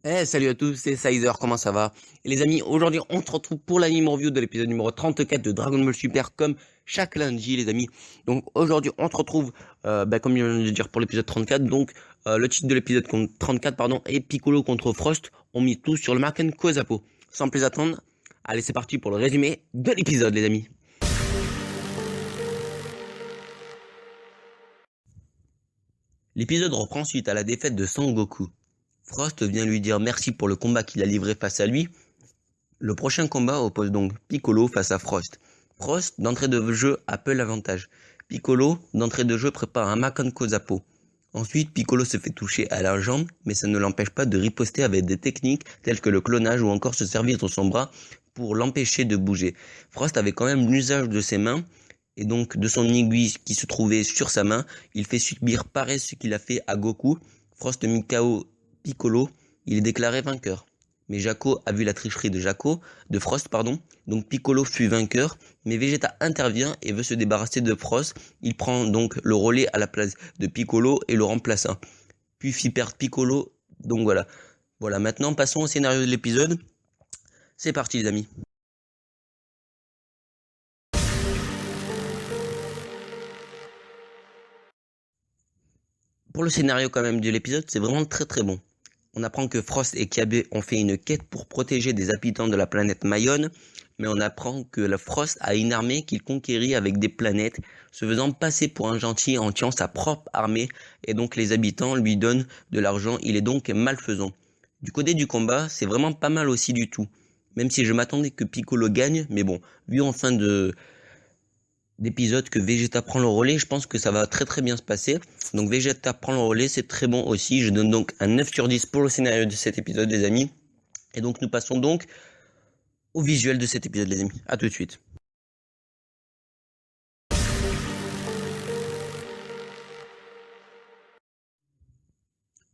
Salut à tous, c'est Sizer, comment ça va? Et les amis, aujourd'hui on se retrouve pour l'anime review de l'épisode numéro 34 de Dragon Ball Super comme chaque lundi les amis. Donc aujourd'hui on se retrouve, comme je viens de le dire pour l'épisode 34, donc le titre de l'épisode 34 pardon, est Piccolo contre Frost, on mit tout sur le Maken Kozapo. Sans plus attendre, allez c'est parti pour le résumé de l'épisode les amis. L'épisode reprend suite à la défaite de Sangoku. Frost vient lui dire merci pour le combat qu'il a livré face à lui. Le prochain combat oppose donc Piccolo face à Frost. Frost, d'entrée de jeu, a peu l'avantage. Piccolo, d'entrée de jeu, prépare un Makan Kozapo. Ensuite, Piccolo se fait toucher à la jambe, mais ça ne l'empêche pas de riposter avec des techniques telles que le clonage ou encore se servir de son bras pour l'empêcher de bouger. Frost avait quand même l'usage de ses mains, et donc de son aiguille qui se trouvait sur sa main. Il fait subir pareil ce qu'il a fait à Goku. Frost mit KO Piccolo, il est déclaré vainqueur. Mais Jaco a vu la tricherie de Frost, donc Piccolo fut vainqueur, mais Vegeta intervient et veut se débarrasser de Frost. Il prend donc le relais à la place de Piccolo et le remplaça. Puis fit perdre Piccolo, donc voilà. Voilà, maintenant passons au scénario de l'épisode. C'est parti les amis. Pour le scénario quand même de l'épisode, c'est vraiment très très bon. On apprend que Frost et Kiabe ont fait une quête pour protéger des habitants de la planète Mayonne, mais on apprend que la Frost a une armée qu'il conquérit avec des planètes, se faisant passer pour un gentil en tuant sa propre armée, et donc les habitants lui donnent de l'argent, il est donc malfaisant. Du côté du combat, c'est vraiment pas mal aussi du tout. Même si je m'attendais que Piccolo gagne, mais bon, vu en fin d'épisode que Vegeta prend le relais, je pense que ça va très très bien se passer. Donc Vegeta prend le relais, c'est très bon aussi. Je donne donc un 9 sur 10 pour le scénario de cet épisode les amis. Et donc nous passons donc au visuel de cet épisode les amis. A tout de suite.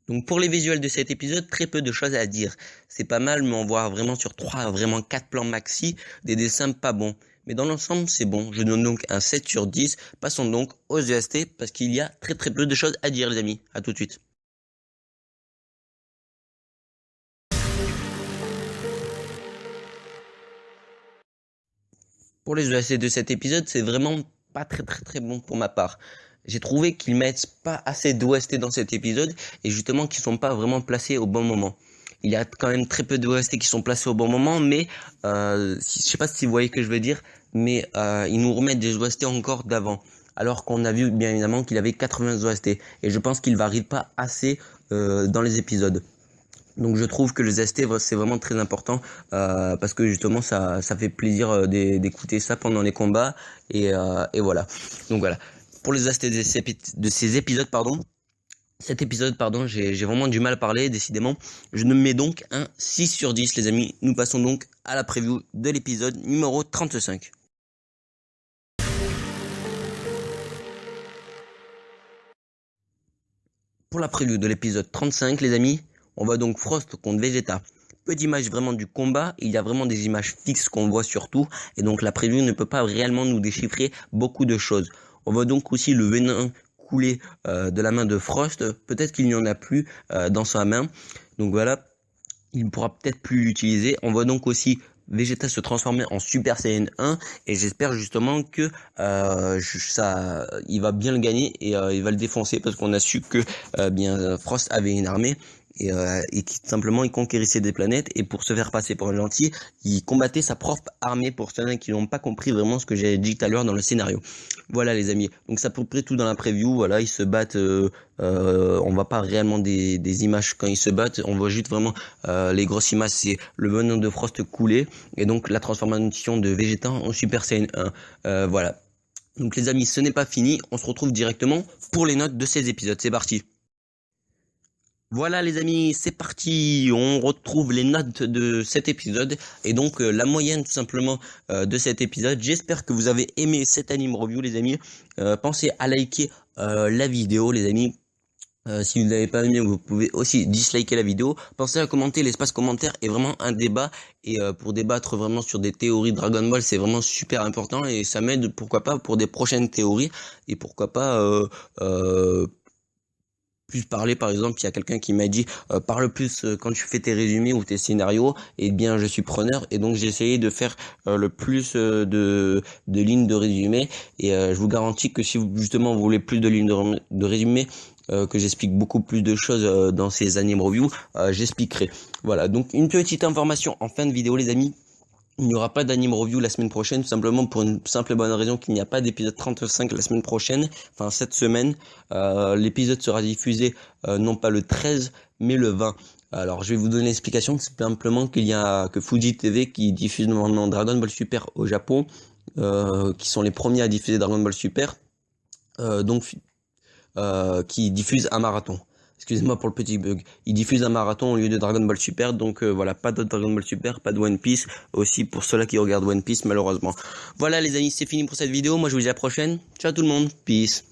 Donc pour les visuels de cet épisode, très peu de choses à dire. C'est pas mal, mais on voit vraiment sur 3, vraiment 4 plans maxi, des dessins pas bons. Mais dans l'ensemble, c'est bon. Je donne donc un 7 sur 10. Passons donc aux EST, parce qu'il y a très très peu de choses à dire les amis. A tout de suite. Pour les ESC de cet épisode, c'est vraiment pas très très très bon pour ma part. J'ai trouvé qu'ils mettent pas assez d'OST dans cet épisode et justement qu'ils sont pas vraiment placés au bon moment. Il y a quand même très peu d'OST qui sont placés au bon moment, mais je sais pas si vous voyez ce que je veux dire, mais ils nous remettent des OST encore d'avant. Alors qu'on a vu bien évidemment qu'il avait 80 OST et je pense qu'il varie pas assez dans les épisodes. Donc je trouve que les ST c'est vraiment très important parce que justement ça fait plaisir d'écouter ça pendant les combats et voilà. Donc voilà. Pour les ST de ces épisodes cet épisode j'ai vraiment du mal à parler décidément. Je ne mets donc un 6 sur 10 les amis. Nous passons donc à la preview de l'épisode numéro 35. Pour la preview de l'épisode 35 les amis, on voit donc Frost contre Vegeta. Peu d'images vraiment du combat, il y a vraiment des images fixes qu'on voit surtout, et donc la preview ne peut pas réellement nous déchiffrer beaucoup de choses. On voit donc aussi le venin couler de la main de Frost, peut-être qu'il n'y en a plus dans sa main, donc voilà, il ne pourra peut-être plus l'utiliser. On voit donc aussi Vegeta se transformer en Super Saiyan 1 et j'espère justement que il va bien le gagner et il va le défoncer parce qu'on a su que Frost avait une armée et qui simplement il conquérissait des planètes et pour se faire passer pour un gentil, il combattait sa propre armée pour ceux qui n'ont pas compris vraiment ce que j'ai dit tout à l'heure dans le scénario. Voilà les amis, donc c'est à peu près tout dans la preview, voilà, ils se battent, on voit pas réellement des images quand ils se battent, on voit juste vraiment les grosses images, c'est le venin de Frost couler et donc la transformation de Vegeta en Super Saiyan 1, voilà. Donc les amis, ce n'est pas fini, on se retrouve directement pour les notes de ces épisodes, c'est parti. Voilà les amis, c'est parti, on retrouve les notes de cet épisode et donc la moyenne tout simplement de cet épisode. J'espère que vous avez aimé cet anime review les amis. Pensez à liker la vidéo les amis. Si vous n'avez pas aimé, vous pouvez aussi disliker la vidéo. Pensez à commenter, l'espace commentaire est vraiment un débat et pour débattre vraiment sur des théories Dragon Ball, c'est vraiment super important et ça m'aide pourquoi pas pour des prochaines théories et pourquoi pas plus parler. Par exemple, il y a quelqu'un qui m'a dit parle plus quand tu fais tes résumés ou tes scénarios. Et bien, je suis preneur, et donc j'ai essayé de faire le plus de lignes de résumé. Et je vous garantis que si vous, justement vous voulez plus de lignes de résumé, que j'explique beaucoup plus de choses dans ces anime reviews, j'expliquerai. Voilà, donc une petite information en fin de vidéo, les amis. Il n'y aura pas d'anime review la semaine prochaine, tout simplement pour une simple et bonne raison qu'il n'y a pas d'épisode 35 la semaine prochaine, enfin cette semaine. L'épisode sera diffusé non pas le 13, mais le 20. Alors je vais vous donner l'explication, c'est simplement qu'il y a que Fuji TV qui diffuse maintenant Dragon Ball Super au Japon, qui sont les premiers à diffuser Dragon Ball Super, qui diffusent un marathon. Excusez-moi pour le petit bug. Ils diffusent un marathon au lieu de Dragon Ball Super. Donc voilà, pas de Dragon Ball Super, pas de One Piece. Aussi pour ceux-là qui regardent One Piece, malheureusement. Voilà les amis, c'est fini pour cette vidéo. Moi je vous dis à la prochaine. Ciao tout le monde. Peace.